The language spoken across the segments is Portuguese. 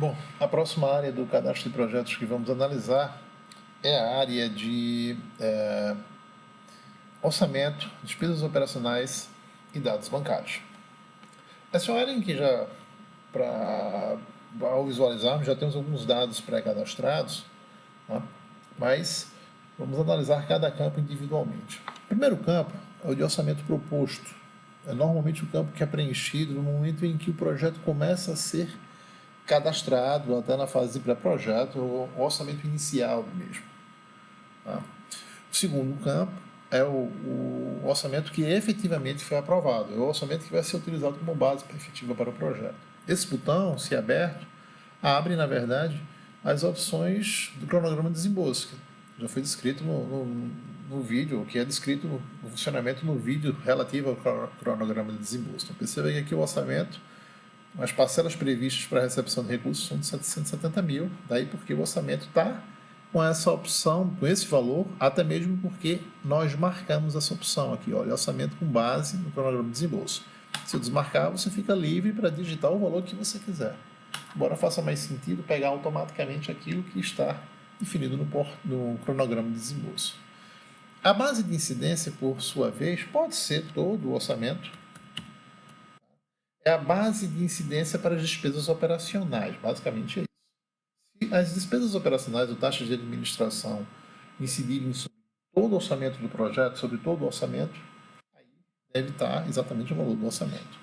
Bom, a próxima área do cadastro de projetos que vamos analisar é a área de orçamento, despesas operacionais e dados bancários. Essa é uma área em que ao visualizarmos, já temos alguns dados pré-cadastrados, tá? Mas vamos analisar cada campo individualmente. O primeiro campo é o de orçamento proposto. É normalmente o campo que é preenchido no momento em que o projeto começa a ser cadastrado, até na fase de pré-projeto, o orçamento inicial mesmo. Tá? O segundo campo é o orçamento que efetivamente foi aprovado, é o orçamento que vai ser utilizado como base efetiva para o projeto. Esse botão, se aberto, abre, na verdade, as opções do cronograma de desembolso, que já foi descrito no vídeo, que é descrito no funcionamento no vídeo relativo ao cronograma de desembolso. Então, perceba que aqui o orçamento, as parcelas previstas para a recepção de recursos são de 770 mil, daí porque o orçamento está com essa opção, com esse valor, até mesmo porque nós marcamos essa opção aqui, olha, orçamento com base no cronograma de desembolso. Se eu desmarcar, você fica livre para digitar o valor que você quiser. Embora faça mais sentido pegar automaticamente aquilo que está definido no cronograma de desembolso. A base de incidência, por sua vez, pode ser todo o orçamento. É a base de incidência para as despesas operacionais, basicamente é isso. Se as despesas operacionais ou taxas de administração incidirem sobre todo o orçamento do projeto, sobre todo o orçamento, aí deve estar exatamente o valor do orçamento.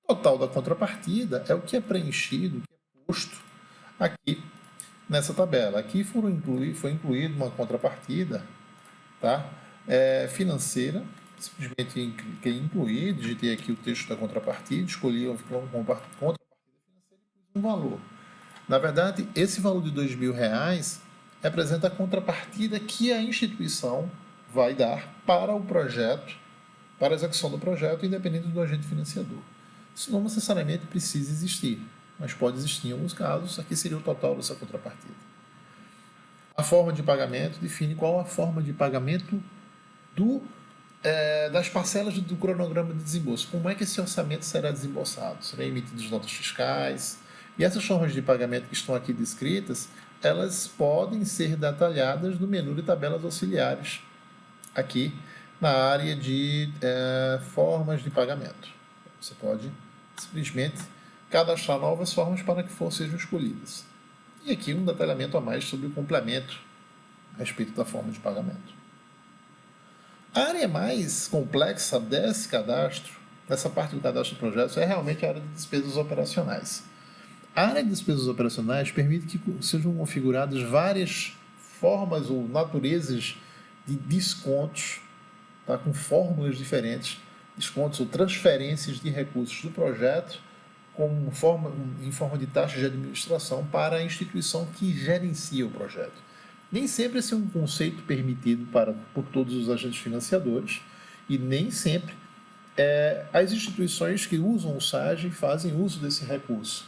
O total da contrapartida é o que é preenchido, o que é posto aqui nessa tabela. Aqui foi incluída uma contrapartida, tá? Financeira. Simplesmente cliquei em incluir, digitei aqui o texto da contrapartida, escolhi uma contrapartida financeira e pus um valor. Na verdade, esse valor de R$2.000 representa a contrapartida que a instituição vai dar para o projeto, para a execução do projeto, independente do agente financiador. Isso não necessariamente precisa existir, mas pode existir em alguns casos. Aqui seria o total dessa contrapartida. A forma de pagamento define qual a forma de pagamento das parcelas do cronograma de desembolso. Como é que esse orçamento será desembolsado? Serão emitidas notas fiscais? E essas formas de pagamento que estão aqui descritas, elas podem ser detalhadas no menu de tabelas auxiliares, aqui na área de formas de pagamento. Você pode simplesmente cadastrar novas formas para que sejam escolhidas. E aqui um detalhamento a mais sobre o complemento a respeito da forma de pagamento. A área mais complexa desse cadastro, dessa parte do cadastro de projetos, é realmente a área de despesas operacionais. A área de despesas operacionais permite que sejam configuradas várias formas ou naturezas de descontos, tá, com fórmulas diferentes, descontos ou transferências de recursos do projeto em forma de taxa de administração para a instituição que gerencia o projeto. Nem sempre esse é um conceito permitido por todos os agentes financiadores e nem sempre as instituições que usam o SAGE fazem uso desse recurso.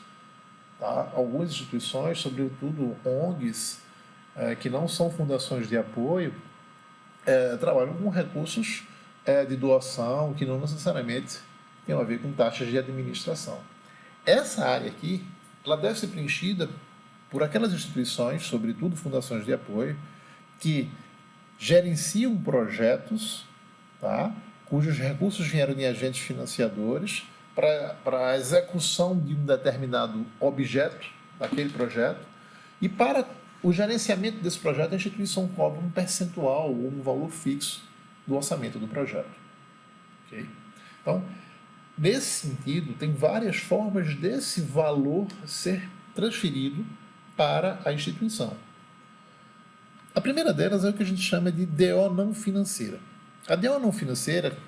Tá? Algumas instituições, sobretudo ONGs, que não são fundações de apoio, trabalham com recursos de doação que não necessariamente tem a ver com taxas de administração. Essa área aqui, ela deve ser preenchida por aquelas instituições, sobretudo fundações de apoio, que gerenciam projetos, tá, cujos recursos vieram de agentes financiadores para a execução de um determinado objeto, daquele projeto, e para o gerenciamento desse projeto, a instituição cobra um percentual ou um valor fixo do orçamento do projeto. Okay? Então, nesse sentido, tem várias formas desse valor ser transferido para a instituição. A primeira delas é o que a gente chama de DO não financeira. A DO não financeira,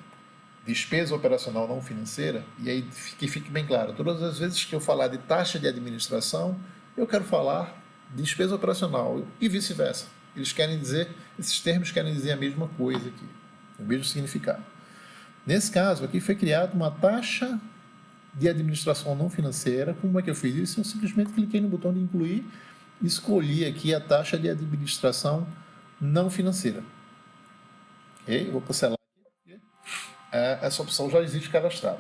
despesa operacional não financeira, e aí que fique bem claro, todas as vezes que eu falar de taxa de administração, eu quero falar de despesa operacional e vice-versa. Esses termos querem dizer a mesma coisa aqui, o mesmo significado. Nesse caso aqui foi criada uma taxa de administração não financeira. Como é que eu fiz isso? Eu simplesmente cliquei no botão de incluir e escolhi aqui a taxa de administração não financeira. Ok? Eu vou cancelar aqui. Essa opção já existe cadastrada.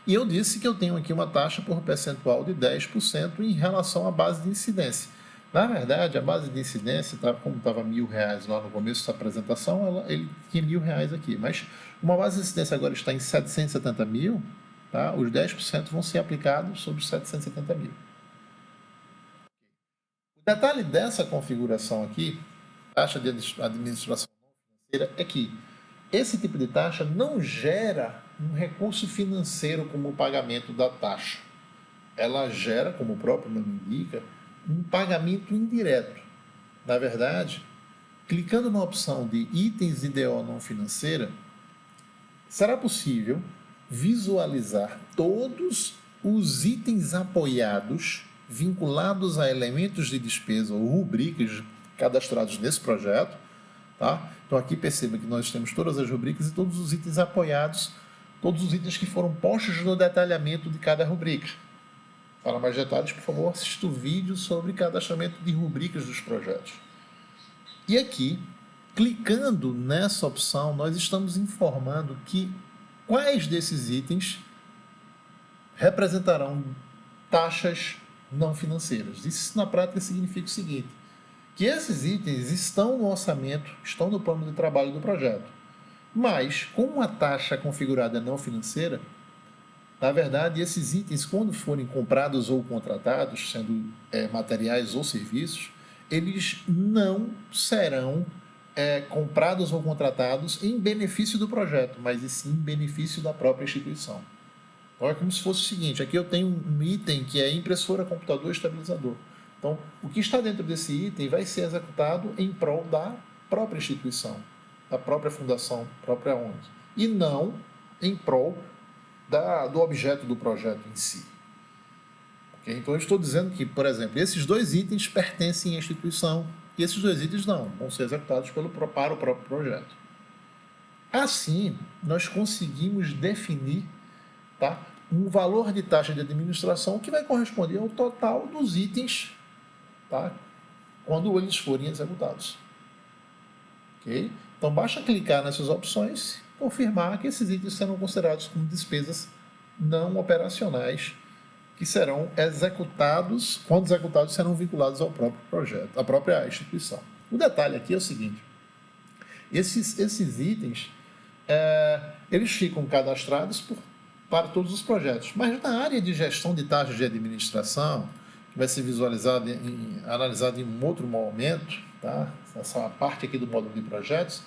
E eu disse que eu tenho aqui uma taxa por percentual de 10% em relação à base de incidência. Na verdade, a base de incidência, como estava R$ 1.000 lá no começo da apresentação, ele tinha R$ 1.000 aqui. Mas uma base de incidência agora está em 770 mil, tá? Os 10% vão ser aplicados sobre os 770 mil. O detalhe dessa configuração aqui, taxa de administração financeira, é que esse tipo de taxa não gera um recurso financeiro como o pagamento da taxa. Ela gera, como o próprio nome indica, um pagamento indireto. Na verdade, clicando na opção de itens de DO não financeira, será possível visualizar todos os itens apoiados vinculados a elementos de despesa ou rubricas cadastrados nesse projeto. Tá? Então aqui perceba que nós temos todas as rubricas e todos os itens apoiados, todos os itens que foram postos no detalhamento de cada rubrica. Para mais detalhes, por favor, assista o vídeo sobre cadastramento de rubricas dos projetos. E aqui, clicando nessa opção, nós estamos informando que quais desses itens representarão taxas não financeiras. Isso, na prática, significa o seguinte, que esses itens estão no orçamento, estão no plano de trabalho do projeto. Mas, como a taxa configurada é não financeira, na verdade, esses itens, quando forem comprados ou contratados, sendo materiais ou serviços, eles não serão comprados ou contratados em benefício do projeto, mas sim em benefício da própria instituição. Então, é como se fosse o seguinte, aqui eu tenho um item que é impressora, computador, estabilizador. Então, o que está dentro desse item vai ser executado em prol da própria instituição, da própria fundação, própria ONG, e não em prol do objeto do projeto em si. Okay? Então, eu estou dizendo que, por exemplo, esses dois itens pertencem à instituição e esses dois itens não, vão ser executados para o próprio projeto. Assim, nós conseguimos definir, tá, um valor de taxa de administração que vai corresponder ao total dos itens, tá, quando eles forem executados. Okay? Então, basta clicar nessas opções e confirmar que esses itens serão considerados como despesas não operacionais que serão executados, quando executados, serão vinculados ao próprio projeto, à própria instituição. O detalhe aqui é o seguinte, esses itens, eles ficam cadastrados para todos os projetos, mas na área de gestão de taxas de administração, que vai ser visualizada analisada em um outro momento, tá? Essa parte aqui do módulo de projetos,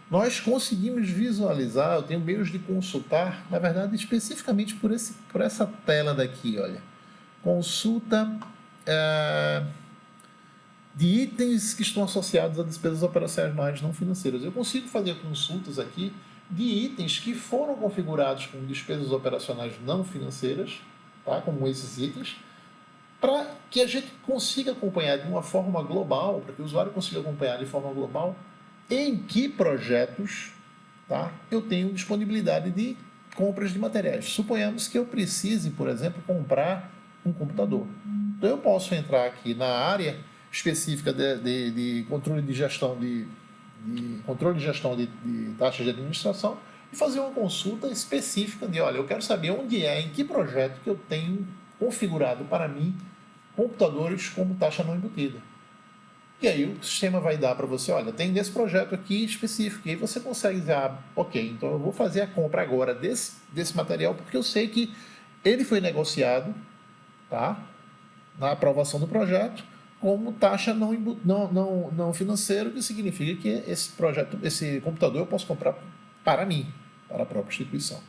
nós conseguimos visualizar, eu tenho meios de consultar, na verdade, especificamente por essa tela daqui, olha. Consulta de itens que estão associados a despesas operacionais não financeiras. Eu consigo fazer consultas aqui de itens que foram configurados como despesas operacionais não financeiras, tá? Como esses itens, para que a gente consiga acompanhar de uma forma global, para que o usuário consiga acompanhar de forma global em que projetos, tá, eu tenho disponibilidade de compras de materiais. Suponhamos que eu precise, por exemplo, comprar um computador. Então, eu posso entrar aqui na área específica de controle de gestão de taxas de administração e fazer uma consulta específica de, olha, eu quero saber onde em que projeto que eu tenho configurado para mim computadores como taxa não embutida. E aí o sistema vai dar para você, olha, tem nesse projeto aqui específico, e aí você consegue dizer, ok, então eu vou fazer a compra agora desse material, porque eu sei que ele foi negociado, tá, na aprovação do projeto, como taxa não financeira, que significa que esse computador eu posso comprar para mim, para a própria instituição.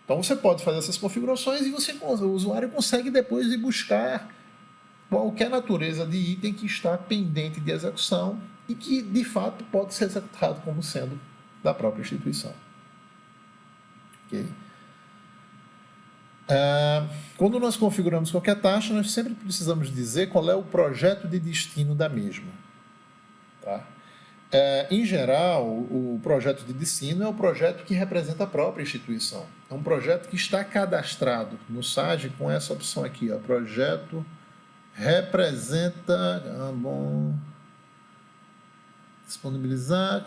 Então você pode fazer essas configurações e o usuário consegue depois ir buscar qualquer natureza de item que está pendente de execução e que, de fato, pode ser executado como sendo da própria instituição. Okay? Quando nós configuramos qualquer taxa, nós sempre precisamos dizer qual é o projeto de destino da mesma. Tá? Em geral, o projeto de destino é o projeto que representa a própria instituição. É um projeto que está cadastrado no SAGE com essa opção aqui, ó, projeto representa, disponibilizar.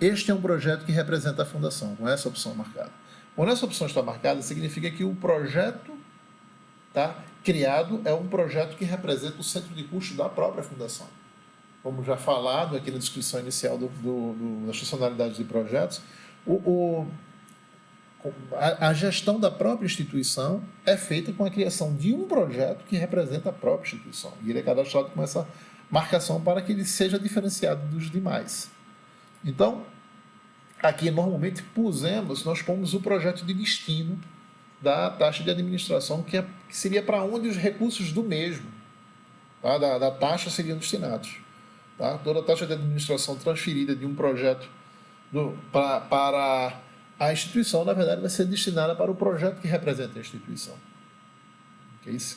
Este é um projeto que representa a fundação, com essa opção marcada. Quando essa opção está marcada, significa que o projeto criado é um projeto que representa o centro de custo da própria fundação. Como já falado aqui na descrição inicial das funcionalidades de projetos, a gestão da própria instituição é feita com a criação de um projeto que representa a própria instituição. E ele é cadastrado com essa marcação para que ele seja diferenciado dos demais. Então, aqui normalmente nós pomos o projeto de destino da taxa de administração, que seria para onde os recursos do mesmo, da taxa, seriam destinados. Toda a taxa de administração transferida de um projeto para a instituição, na verdade, vai ser destinada para o projeto que representa a instituição.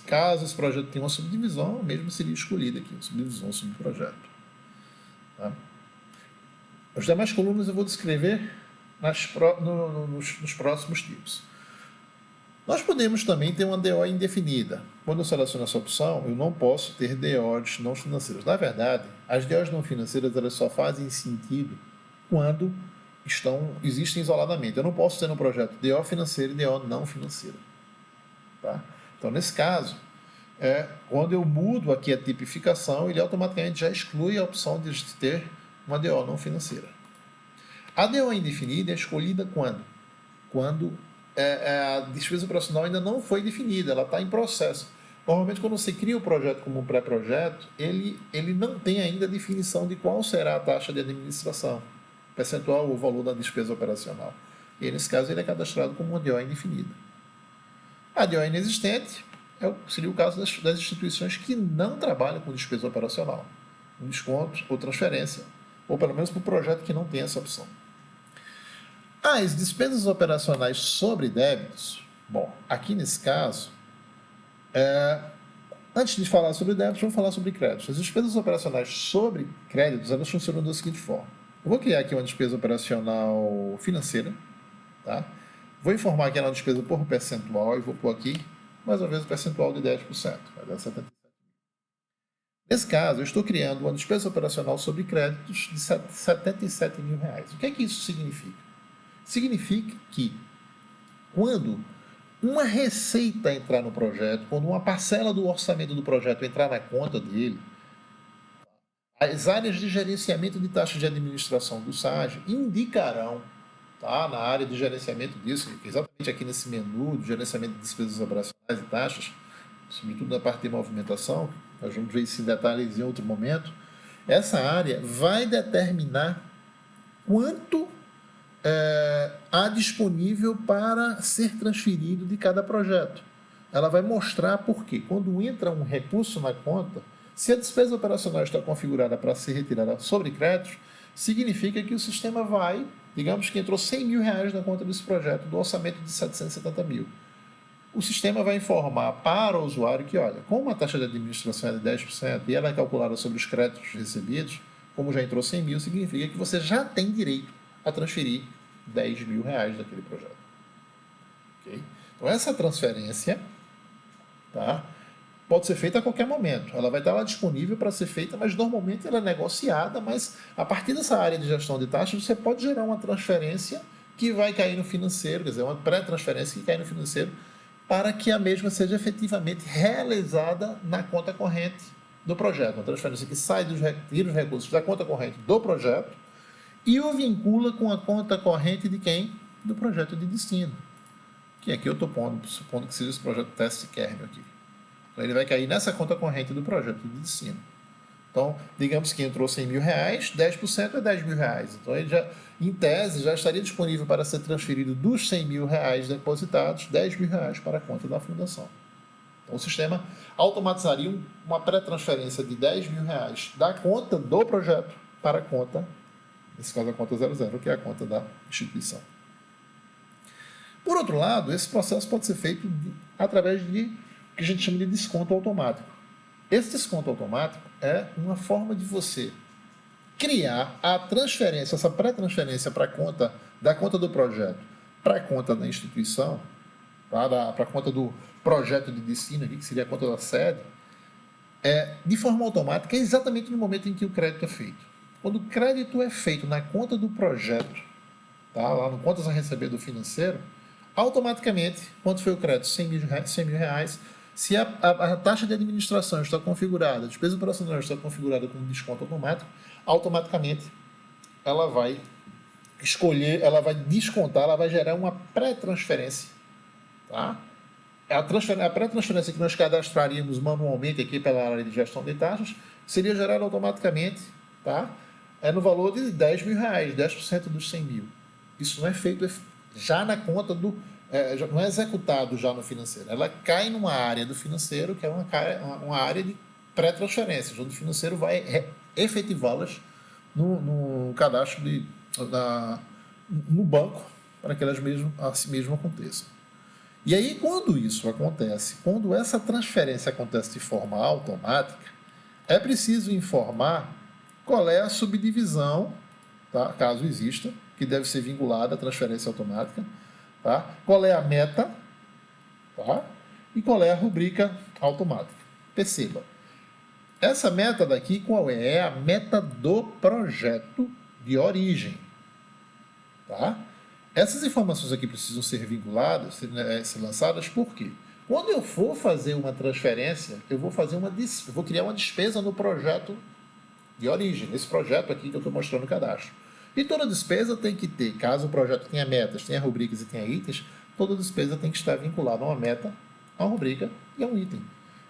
Caso esse projeto tenha uma subdivisão, mesmo seria escolhida aqui, subdivisão, subprojeto. Os demais colunas eu vou descrever nos próximos tipos. Nós podemos também ter uma DO indefinida. Quando eu seleciono essa opção, eu não posso ter DOs não financeiras. Na verdade, as DOs não financeiras elas só fazem sentido quando existem isoladamente. Eu não posso ter no projeto DO financeira e DO não financeira. Então, nesse caso, quando eu mudo aqui a tipificação, ele automaticamente já exclui a opção de ter uma DO não financeira. A DO indefinida é escolhida quando? Quando a despesa operacional ainda não foi definida, ela está em processo. Normalmente, quando você cria o projeto como um pré-projeto, ele não tem ainda a definição de qual será a taxa de administração, percentual ou valor da despesa operacional. E, nesse caso, ele é cadastrado como uma DO indefinida. A DO inexistente seria o caso das instituições que não trabalham com despesa operacional, um desconto ou transferência, ou pelo menos para o projeto que não tem essa opção. As despesas operacionais sobre débitos, bom, aqui nesse caso, antes de falar sobre débitos, vamos falar sobre créditos. As despesas operacionais sobre créditos, elas funcionam da seguinte forma. Eu vou criar aqui uma despesa operacional financeira, Vou informar que ela é uma despesa por percentual e vou pôr aqui, mais uma vez, o percentual de 10%, vai dar 77 mil. Nesse caso, eu estou criando uma despesa operacional sobre créditos de 77 mil reais. O que é que isso significa? Significa que quando uma receita entrar no projeto, quando uma parcela do orçamento do projeto entrar na conta dele, as áreas de gerenciamento de taxas de administração do SAGE indicarão, na área de gerenciamento disso, exatamente aqui nesse menu de gerenciamento de despesas operacionais e taxas, sobretudo na parte de movimentação, nós vamos ver esse detalhes em outro momento, essa área vai determinar quanto há disponível para ser transferido de cada projeto. Ela vai mostrar por quê. Quando entra um recurso na conta, se a despesa operacional está configurada para ser retirada sobre créditos, significa que o sistema vai, digamos que entrou 100 mil reais na conta desse projeto, do orçamento de 770 mil. O sistema vai informar para o usuário que, olha, como a taxa de administração é de 10% e ela é calculada sobre os créditos recebidos, como já entrou 100 mil, significa que você já tem direito a transferir 10 mil reais daquele projeto. Okay? Então, essa transferência pode ser feita a qualquer momento. Ela vai estar lá disponível para ser feita, mas normalmente ela é negociada, mas a partir dessa área de gestão de taxas, você pode gerar uma transferência que vai cair no financeiro, quer dizer, uma pré-transferência que cai no financeiro, para que a mesma seja efetivamente realizada na conta corrente do projeto. Uma transferência que tira os recursos da conta corrente do projeto e o vincula com a conta corrente de quem? Do projeto de destino. Que aqui eu estou supondo que seja esse projeto teste kernel aqui. Então, ele vai cair nessa conta corrente do projeto de destino. Então, digamos que entrou 100 mil reais, 10% é 10 mil reais. Então, ele já, em tese, já estaria disponível para ser transferido dos 100 mil reais depositados, 10 mil reais para a conta da fundação. Então, o sistema automatizaria uma pré-transferência de 10 mil reais da conta do projeto para a conta, nesse caso a conta 00, que é a conta da instituição. Por outro lado, esse processo pode ser feito através de o que a gente chama de desconto automático. Esse desconto automático é uma forma de você criar a transferência, essa pré-transferência para a conta da conta do projeto para a conta da instituição, para a conta do projeto de destino, aqui, que seria a conta da sede, de forma automática, exatamente no momento em que o crédito é feito. Quando o crédito é feito na conta do projeto, lá no contas a receber do financeiro, automaticamente, quanto foi o crédito? 100 mil reais. Se a taxa de administração está configurada, a despesa operacional está configurada com desconto automático, automaticamente ela vai escolher, ela vai descontar, ela vai gerar uma pré-transferência. Tá? A pré-transferência que nós cadastraríamos manualmente aqui pela área de gestão de taxas seria gerada automaticamente, tá? No valor de 10 mil reais, 10% dos 100 mil. Isso não é feito já na conta do... não é executado já no financeiro. Ela cai numa área do financeiro que é uma área de pré-transferências, onde o financeiro vai efetivá-las no cadastro no banco para que elas assim mesmo aconteçam. E aí, quando isso acontece, quando essa transferência acontece de forma automática, é preciso informar qual é a subdivisão, tá? Caso exista, que deve ser vinculada à transferência automática, tá? Qual é a meta, tá? E qual é a rubrica automática. Perceba, essa meta daqui qual é? É a meta do projeto de origem, tá? Essas informações aqui precisam ser vinculadas, ser lançadas, por quê? Quando eu for fazer uma transferência, eu vou criar uma despesa no projeto de origem, nesse projeto aqui que eu estou mostrando o cadastro. E toda despesa tem que ter, caso o projeto tenha metas, tenha rubricas e tenha itens, toda despesa tem que estar vinculada a uma meta, a uma rubrica e a um item.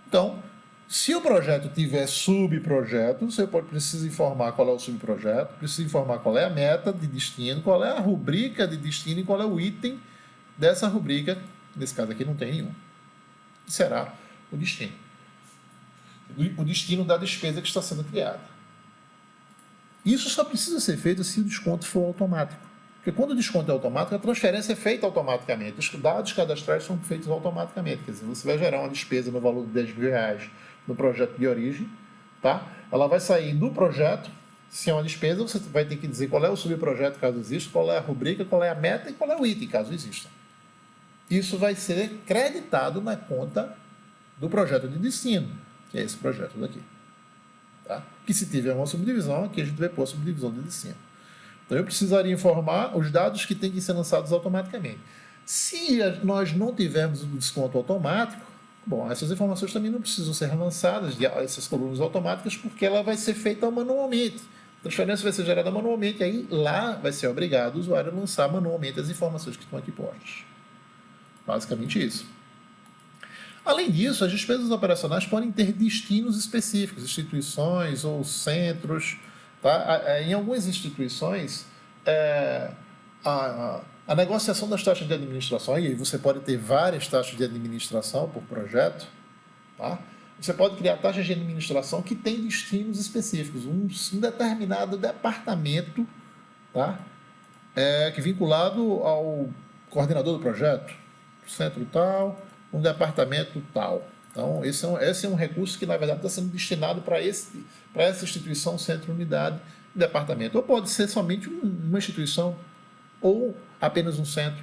Então, se o projeto tiver subprojeto, você precisa informar qual é o subprojeto, precisa informar qual é a meta de destino, qual é a rubrica de destino e qual é o item dessa rubrica. Nesse caso aqui não tem nenhum. Que será o destino. O destino da despesa que está sendo criada. Isso só precisa ser feito se o desconto for automático. Porque quando o desconto é automático, a transferência é feita automaticamente. Os dados cadastrais são feitos automaticamente. Quer dizer, você vai gerar uma despesa no valor de 10 mil reais no projeto de origem, tá? Ela vai sair do projeto. Se é uma despesa, você vai ter que dizer qual é o subprojeto, caso exista, qual é a rubrica, qual é a meta e qual é o item, caso exista. Isso vai ser creditado na conta do projeto de destino, que é esse projeto daqui. Tá? Que se tiver uma subdivisão, aqui a gente vai pôr a subdivisão de destino. Então eu precisaria informar os dados que têm que ser lançados automaticamente. Se nós não tivermos o desconto automático, bom, essas informações também não precisam ser lançadas, essas colunas automáticas, porque ela vai ser feita manualmente. A transferência vai ser gerada manualmente, aí lá vai ser obrigado o usuário a lançar manualmente as informações que estão aqui postas. Basicamente isso. Além disso, as despesas operacionais podem ter destinos específicos, instituições ou centros. Tá? Em algumas instituições, a negociação das taxas de administração, e aí você pode ter várias taxas de administração por projeto, tá? Você pode criar taxas de administração que têm destinos específicos, um determinado departamento, tá? Que vinculado ao coordenador do projeto, centro tal, um departamento tal. Então, esse é um recurso que, na verdade, está sendo destinado para essa instituição, centro, unidade, departamento. Ou pode ser somente uma instituição, ou apenas um centro.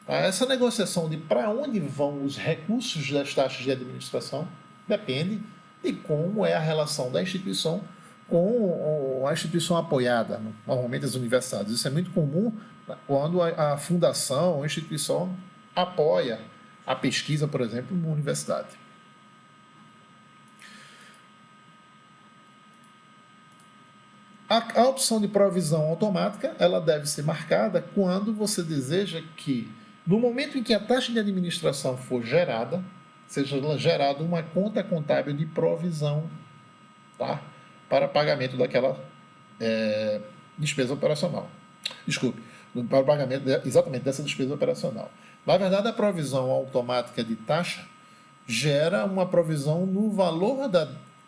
Tá? Essa negociação de para onde vão os recursos das taxas de administração depende de como é a relação da instituição com a instituição apoiada, normalmente as universidades. Isso é muito comum quando a fundação ou a instituição apoia a pesquisa, por exemplo, numa universidade. A opção de provisão automática, ela deve ser marcada quando você deseja que, no momento em que a taxa de administração for gerada, seja gerada uma conta contábil de provisão, tá? Para pagamento daquela despesa operacional. Desculpe, para o pagamento exatamente dessa despesa operacional. Na verdade, a provisão automática de taxa gera uma provisão no valor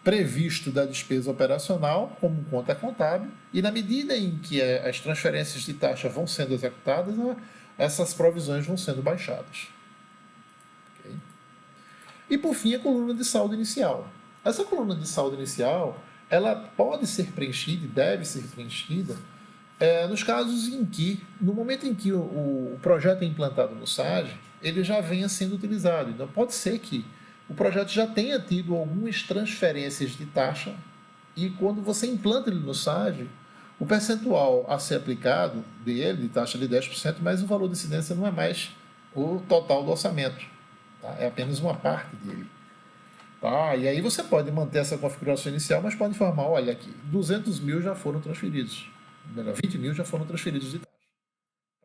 previsto da despesa operacional, como conta contábil, e na medida em que as transferências de taxa vão sendo executadas, essas provisões vão sendo baixadas. Okay? E, por fim, a coluna de saldo inicial. Essa coluna de saldo inicial, ela pode ser preenchida e deve ser preenchida nos casos em que, no momento em que o projeto é implantado no SAGE, ele já venha sendo utilizado. Então, pode ser que o projeto já tenha tido algumas transferências de taxa e quando você implanta ele no SAGE, o percentual a ser aplicado dele, de taxa de 10%, mas o valor de incidência não é mais o total do orçamento. Tá? É apenas uma parte dele. Tá? E aí você pode manter essa configuração inicial, mas pode informar, olha aqui, 200 mil já foram transferidos. Melhor, 20 mil já foram transferidos de taxa.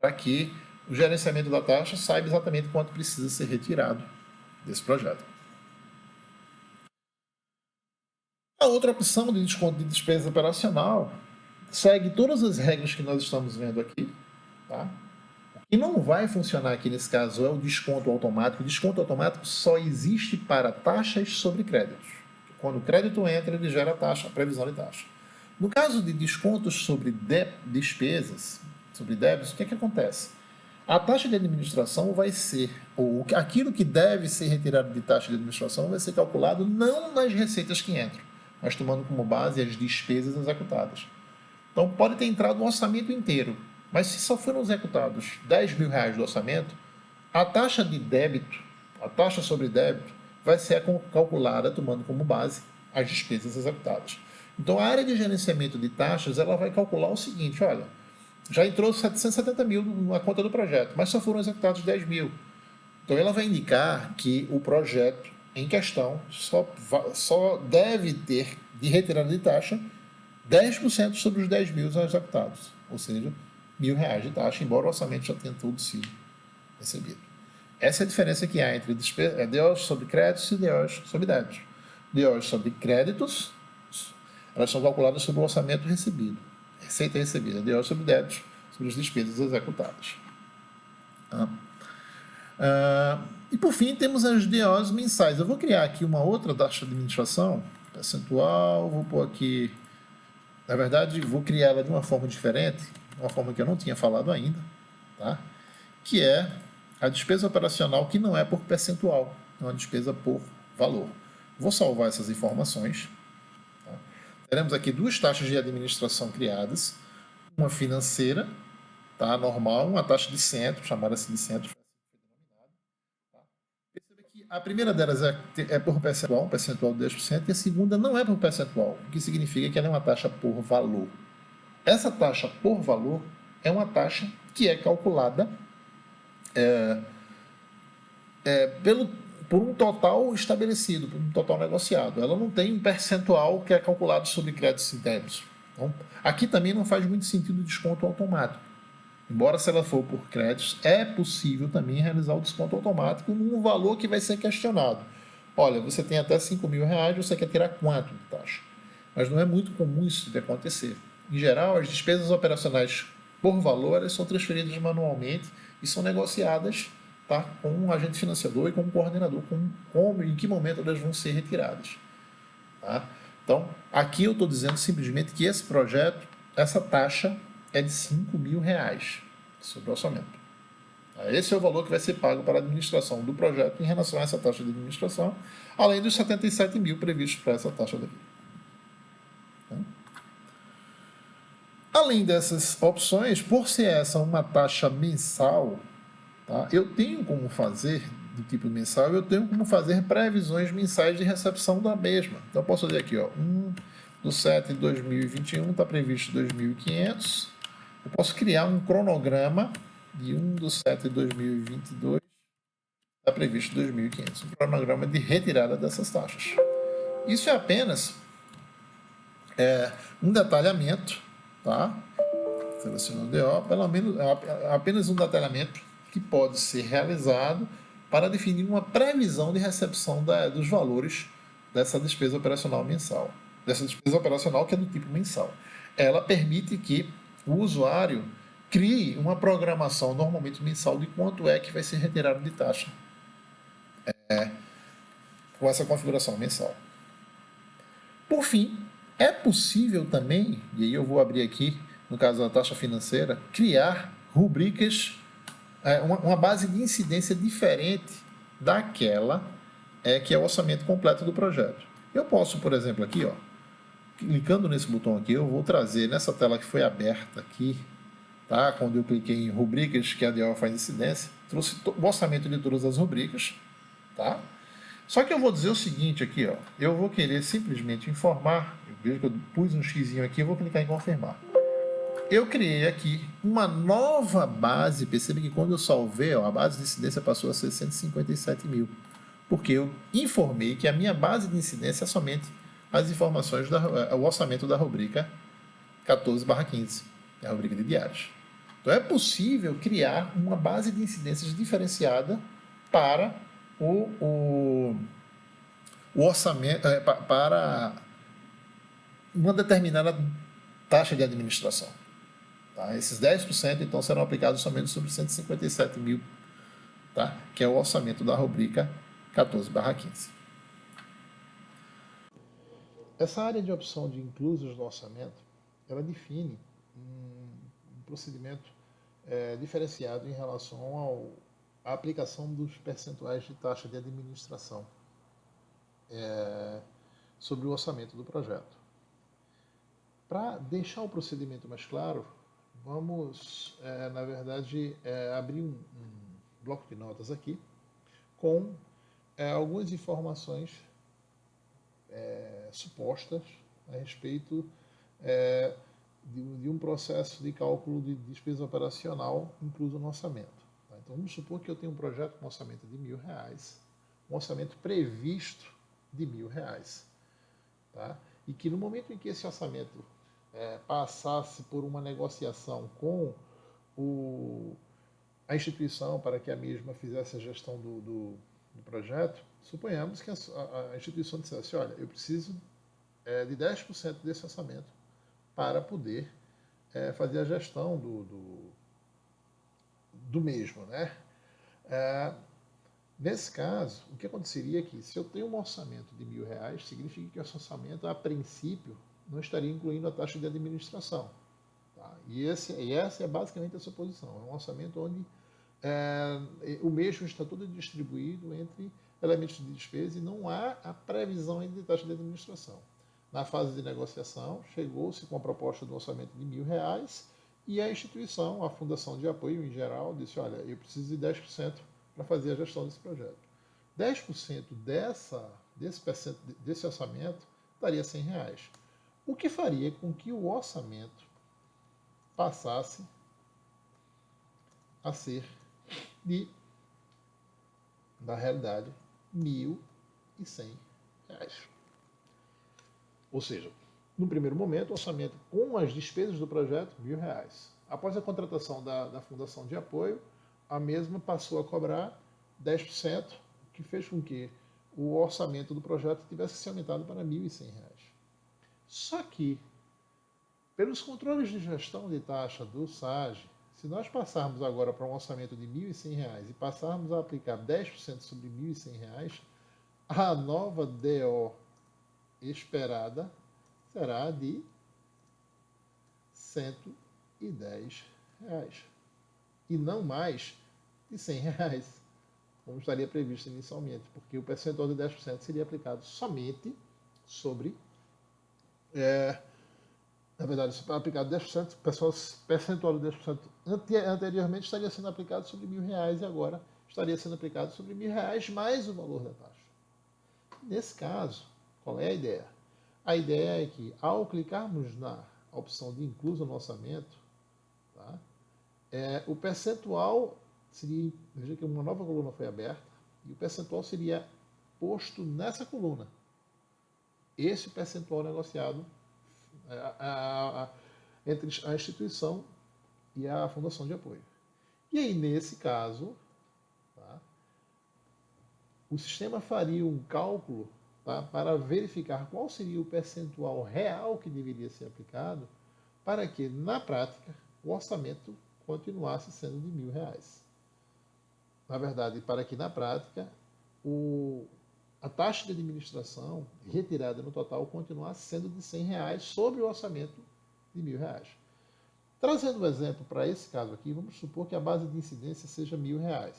Para que o gerenciamento da taxa saiba exatamente quanto precisa ser retirado desse projeto. A outra opção de desconto de despesa operacional segue todas as regras que nós estamos vendo aqui. Tá? E não vai funcionar aqui nesse caso é o desconto automático. O desconto automático só existe para taxas sobre créditos. Quando o crédito entra, ele gera a taxa, a previsão de taxa. No caso de descontos sobre despesas, sobre débitos, o que é que acontece? A taxa de administração vai ser, ou aquilo que deve ser retirado de taxa de administração vai ser calculado não nas receitas que entram, mas tomando como base as despesas executadas. Então pode ter entrado um orçamento inteiro, mas se só foram executados 10 mil reais do orçamento, a taxa de débito, a taxa sobre débito, vai ser calculada tomando como base as despesas executadas. Então a área de gerenciamento de taxas ela vai calcular o seguinte, olha, já entrou 770 mil na conta do projeto, mas só foram executados 10 mil. Então ela vai indicar que o projeto em questão só deve ter de retirada de taxa 10% sobre os 10 mil executados, ou seja, R$ 1.000 de taxa, embora o orçamento já tenha tudo sido recebido. Essa é a diferença que há entre DOs sobre créditos e DOs sobre débitos. DOs sobre créditos, elas são calculadas sobre o orçamento recebido, receita recebida. DOs sobre débitos, sobre as despesas executadas. E por fim, temos as DOs mensais. Eu vou criar aqui uma outra taxa de administração, percentual, vou pôr aqui. Na verdade, vou criar ela de uma forma diferente, uma forma que eu não tinha falado ainda, tá? Que é a despesa operacional que não é por percentual, é uma despesa por valor. Vou salvar essas informações. Tá? Teremos aqui duas taxas de administração criadas, uma financeira, tá? Normal, uma taxa de centro, chamada assim de centro. Perceba que a primeira delas é por percentual, um percentual de 10%, e a segunda não é por percentual, o que significa que ela é uma taxa por valor. Essa taxa por valor é uma taxa que é calculada por um total estabelecido, por um total negociado. Ela não tem um percentual que é calculado sobre créditos e débitos. Então, aqui também não faz muito sentido o desconto automático. Embora se ela for por créditos, é possível também realizar o desconto automático num valor que vai ser questionado. Olha, você tem até 5 mil reais, você quer tirar quanto de taxa? Mas não é muito comum isso de acontecer. Em geral, as despesas operacionais por valor elas são transferidas manualmente e são negociadas, tá, com um agente financiador e com um coordenador, como em que momento elas vão ser retiradas. Tá? Então, aqui eu estou dizendo simplesmente que esse projeto, essa taxa é de 5 mil reais sobre o orçamento. Esse é o valor que vai ser pago para a administração do projeto em relação a essa taxa de administração, além dos 77 mil previstos para essa taxa daqui. Além dessas opções, por ser essa uma taxa mensal, tá, eu tenho como fazer, do tipo mensal, eu tenho como fazer previsões mensais de recepção da mesma. Então, eu posso fazer aqui, ó, 1/7 de 2021 está previsto 2.500. Eu posso criar um cronograma de 1/7 de 2022 está previsto 2.500. Um cronograma de retirada dessas taxas. Isso é apenas um detalhamento, tá? Selecionando DO, pelo menos apenas um detalhamento que pode ser realizado para definir uma previsão de recepção dos valores dessa despesa operacional mensal. Dessa despesa operacional que é do tipo mensal. Ela permite que o usuário crie uma programação normalmente mensal de quanto é que vai ser retirado de taxa com essa configuração mensal. Por fim, é possível também, e aí eu vou abrir aqui, no caso da taxa financeira, criar rubricas, uma base de incidência diferente daquela que é o orçamento completo do projeto. Eu posso, por exemplo, aqui, ó, clicando nesse botão aqui, eu vou trazer nessa tela que foi aberta aqui, tá? Quando eu cliquei em rubricas, que a DO faz incidência, trouxe o orçamento de todas as rubricas, tá? Só que eu vou dizer o seguinte aqui, ó, eu vou querer simplesmente informar, eu vejo que eu pus um xizinho aqui, eu vou clicar em confirmar. eu criei aqui uma nova base. Percebe que quando eu salvei, ó, a base de incidência passou a ser 157 mil. Porque eu informei que a minha base de incidência é somente as informações, o orçamento da rubrica 14/15, a rubrica de diários. Então é possível criar uma base de incidências diferenciada para o orçamento, para uma determinada taxa de administração. Tá? Esses 10% então serão aplicados somente sobre 157 mil, tá? Que é o orçamento da rubrica 14/15. Essa área de opção de inclusos no orçamento, ela define um procedimento diferenciado em relação à aplicação dos percentuais de taxa de administração sobre o orçamento do projeto. Para deixar o procedimento mais claro, vamos, na verdade, abrir um bloco de notas aqui com algumas informações supostas a respeito de um processo de cálculo de despesa operacional incluso no orçamento. Tá? Então, vamos supor que eu tenho um projeto com orçamento de R$1.000, um orçamento previsto de R$1.000, tá? E que no momento em que esse orçamento passasse por uma negociação com a instituição para que a mesma fizesse a gestão do projeto, suponhamos que a instituição dissesse, olha, eu preciso de 10% desse orçamento para poder fazer a gestão do mesmo, né? Nesse caso, o que aconteceria é que, se eu tenho um orçamento de R$1.000, significa que esse orçamento, a princípio, não estaria incluindo a taxa de administração. Tá? E essa é basicamente a suposição. É um orçamento onde o mesmo está todo distribuído entre elementos de despesa e não há a previsão ainda de taxa de administração. Na fase de negociação, chegou-se com a proposta do orçamento de R$1.000 e a instituição, a fundação de apoio em geral, disse, olha, eu preciso de 10% para fazer a gestão desse projeto. 10% desse orçamento daria R$100, o que faria com que o orçamento passasse a ser na realidade, R$1.100. Ou seja, no primeiro momento, o orçamento com as despesas do projeto, R$1.000. Após a contratação da Fundação de Apoio, a mesma passou a cobrar 10%, o que fez com que o orçamento do projeto tivesse se aumentado para R$1.100. Só que, pelos controles de gestão de taxa do SAGE, se nós passarmos agora para um orçamento de R$1.100 e passarmos a aplicar 10% sobre R$1.100, a nova DO esperada será de R$110 e não mais de R$100, como estaria previsto inicialmente, porque o percentual de 10% seria aplicado somente sobre na verdade, se aplicado 10%, o percentual de 10% anteriormente estaria sendo aplicado sobre R$1.000 e agora estaria sendo aplicado sobre R$1.000 mais o valor da taxa. Nesse caso, qual é a ideia? A ideia é que, ao clicarmos na opção de incluso no orçamento, tá, o percentual seria, veja que uma nova coluna foi aberta, e o percentual seria posto nessa coluna. Esse percentual negociado entre a instituição e a fundação de apoio. E aí, nesse caso, tá, o sistema faria um cálculo, tá, para verificar qual seria o percentual real que deveria ser aplicado para que, na prática, o orçamento continuasse sendo de R$1.000. Na verdade, para que, na prática, a taxa de administração retirada no total continuasse sendo de R$100 sobre o orçamento de R$1.000. Trazendo um exemplo para esse caso aqui, vamos supor que a base de incidência seja R$1.000.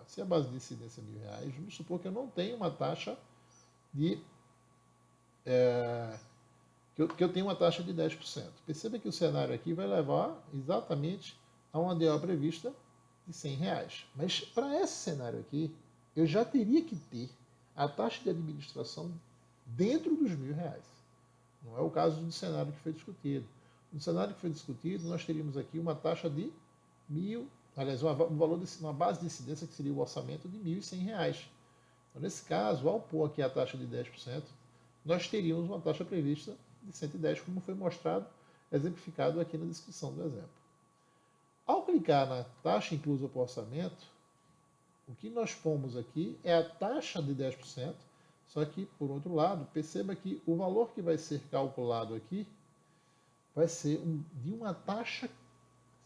Se a base de incidência é R$1.000, vamos supor que eu não tenho uma taxa de... que eu tenho uma taxa de 10%. Perceba que o cenário aqui vai levar exatamente a uma DO prevista de R$100. Mas para esse cenário aqui, eu já teria que ter a taxa de administração dentro dos R$1.000. Não é o caso do cenário que foi discutido. No cenário que foi discutido, nós teríamos aqui uma taxa de uma base de incidência que seria o orçamento de R$ 1.100. Então, nesse caso, ao pôr aqui a taxa de 10%, nós teríamos uma taxa prevista de 110, como foi mostrado, exemplificado aqui na descrição do exemplo. Ao clicar na taxa inclusa para o orçamento, o que nós pomos aqui é a taxa de 10%, só que, por outro lado, perceba que o valor que vai ser calculado aqui vai ser de uma taxa,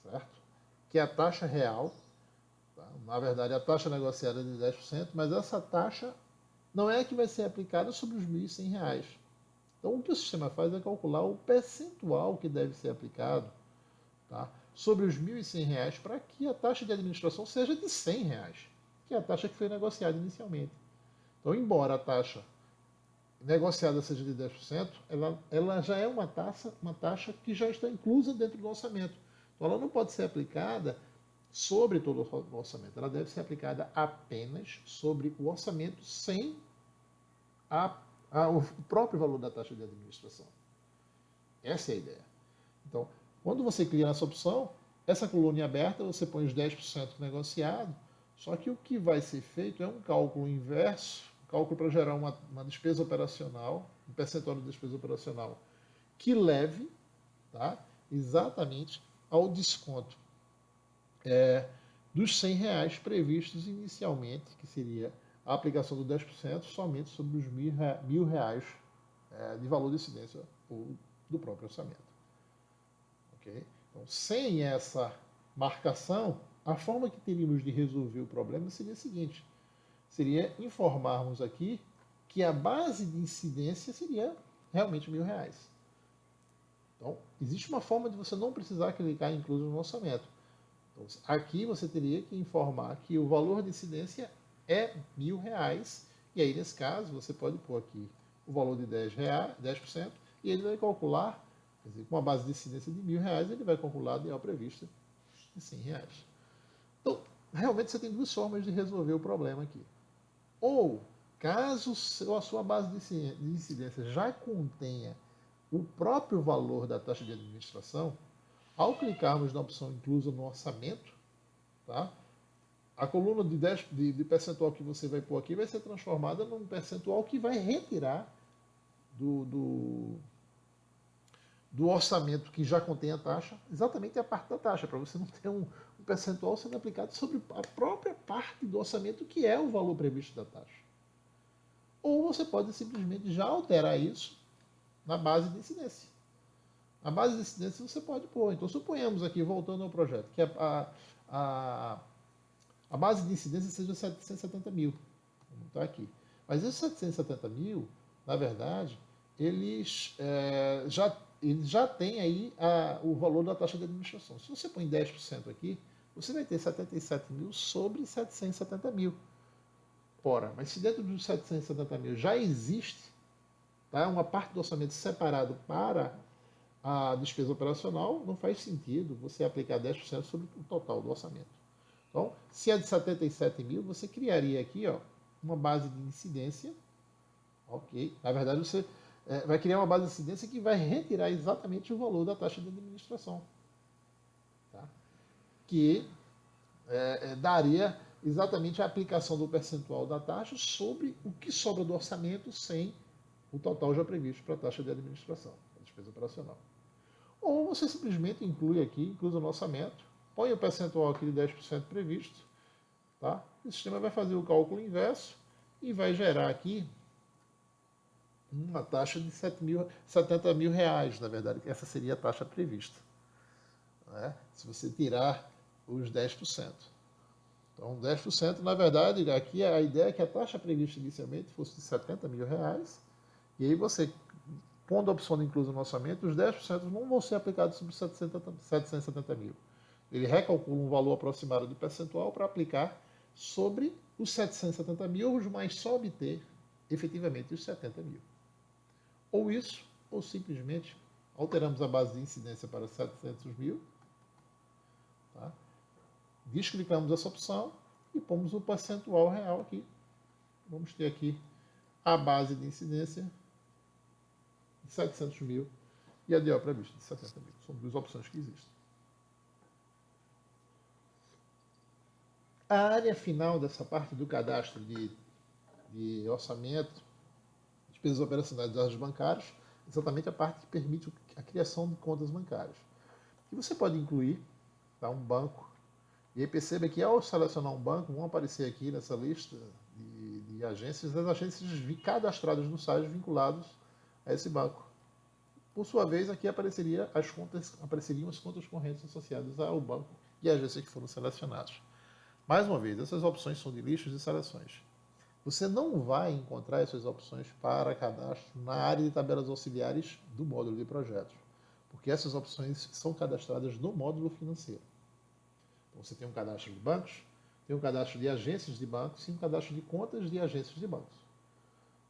certo? Que é a taxa real, tá? Na verdade, a taxa negociada é de 10%, mas essa taxa não é a que vai ser aplicada sobre os R$ 1.100. Então, o que o sistema faz é calcular o percentual que deve ser aplicado, tá, sobre os R$ 1.100 para que a taxa de administração seja de R$ 100, que é a taxa que foi negociada inicialmente. Então, embora a taxa negociada seja de 10%, ela já é uma taxa que já está inclusa dentro do orçamento. Então, ela não pode ser aplicada sobre todo o orçamento. Ela deve ser aplicada apenas sobre o orçamento sem o próprio valor da taxa de administração. Essa é a ideia. Então, quando você cria essa opção, essa coluna aberta, você põe os 10% negociado, só que o que vai ser feito é um cálculo inverso, um cálculo para gerar uma despesa operacional, um percentual de despesa operacional, que leve, tá, exatamente ao desconto dos R$ 100 previstos inicialmente, que seria a aplicação do 10% somente sobre os R$ 1.000 de valor de incidência do próprio orçamento. Okay? Então, sem essa marcação, a forma que teríamos de resolver o problema seria a seguinte: seria informarmos aqui que a base de incidência seria realmente R$ 1.000. Então, existe uma forma de você não precisar clicar incluso no orçamento. Então, aqui você teria que informar que o valor de incidência é R$ 1.000, e aí, nesse caso, você pode pôr aqui o valor de 10%, e ele vai calcular, quer dizer, com uma base de incidência de R$ 1.000, ele vai calcular a ideal prevista de R$ 100. Então, realmente você tem duas formas de resolver o problema aqui. Ou, caso a sua base de incidência já contenha o próprio valor da taxa de administração, ao clicarmos na opção inclusa no orçamento, tá, a coluna de percentual que você vai pôr aqui vai ser transformada num percentual que vai retirar do orçamento que já contém a taxa, exatamente a parte da taxa, para você não ter um percentual sendo aplicado sobre a própria parte do orçamento, que é o valor previsto da taxa. Ou você pode simplesmente já alterar isso na base de incidência. A base de incidência você pode pôr. Então, suponhamos aqui, voltando ao projeto, que a base de incidência seja 770 mil. Vamos botar aqui. Mas esses 770 mil, na verdade, eles já têm aí o valor da taxa de administração. Se você põe 10% aqui, você vai ter 77 mil sobre 770 mil. Ora, mas se dentro dos 770 mil já existe, tá, uma parte do orçamento separado para a despesa operacional, não faz sentido você aplicar 10% sobre o total do orçamento. Então, se é de 77 mil, você criaria aqui, ó, uma base de incidência, ok? Na verdade, você vai criar uma base de incidência que vai retirar exatamente o valor da taxa de administração, tá? Que daria exatamente a aplicação do percentual da taxa sobre o que sobra do orçamento sem o total já previsto para a taxa de administração, a despesa operacional. Ou você simplesmente inclui no orçamento, põe o percentual aqui de 10% previsto, tá? O sistema vai fazer o cálculo inverso e vai gerar aqui uma taxa de 70 mil reais, na verdade, que essa seria a taxa prevista, né? Se você tirar os 10%. Então, 10%, na verdade, aqui a ideia é que a taxa prevista inicialmente fosse de 70 mil reais, e aí você, pondo a opção de incluso no orçamento, os 10% não vão ser aplicados sobre 770 mil. Ele recalcula um valor aproximado de percentual para aplicar sobre os 770 mil, mas só obter efetivamente os 70 mil. Ou isso, ou simplesmente alteramos a base de incidência para 700 mil, tá? Desclicamos essa opção e pomos o percentual real aqui. Vamos ter aqui a base de incidência de 700 mil e a DO prevista de 70 mil. São duas opções que existem. A área final dessa parte do cadastro de orçamento, despesas operacionais dos bancários, exatamente a parte que permite a criação de contas bancárias. E você pode incluir, tá, um banco. E aí perceba que ao selecionar um banco, vão aparecer aqui nessa lista de agências, as agências cadastradas no site vinculados a esse banco. Por sua vez, aqui apareceriam as contas correntes associadas ao banco e à agência que foram selecionados. Mais uma vez, essas opções são de listas e seleções. Você não vai encontrar essas opções para cadastro na área de tabelas auxiliares do módulo de projetos, porque essas opções são cadastradas no módulo financeiro. Então, você tem um cadastro de bancos, tem um cadastro de agências de bancos e um cadastro de contas de agências de bancos.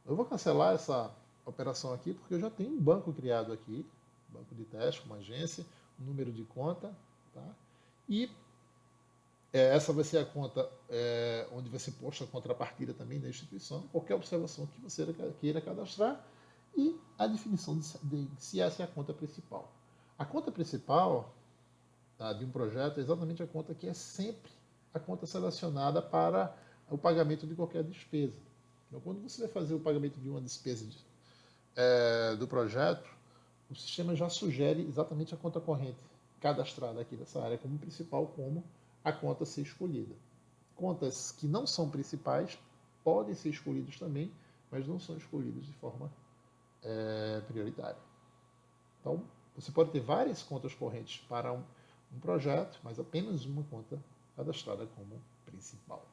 Eu vou cancelar essa operação aqui porque eu já tenho um banco criado aqui, banco de teste, uma agência, um número de conta, tá? E essa vai ser a conta onde vai ser posta a contrapartida também da instituição, qualquer observação que você queira cadastrar e a definição de se essa é a conta principal. A conta principal, tá, de um projeto é exatamente a conta que é sempre a conta selecionada para o pagamento de qualquer despesa. Então, quando você vai fazer o pagamento de uma despesa do projeto, o sistema já sugere exatamente a conta corrente cadastrada aqui dessa área como principal, como a conta a ser escolhida. Contas que não são principais podem ser escolhidas também, mas não são escolhidas de forma prioritária. Então, você pode ter várias contas correntes para um projeto, mas apenas uma conta cadastrada como principal.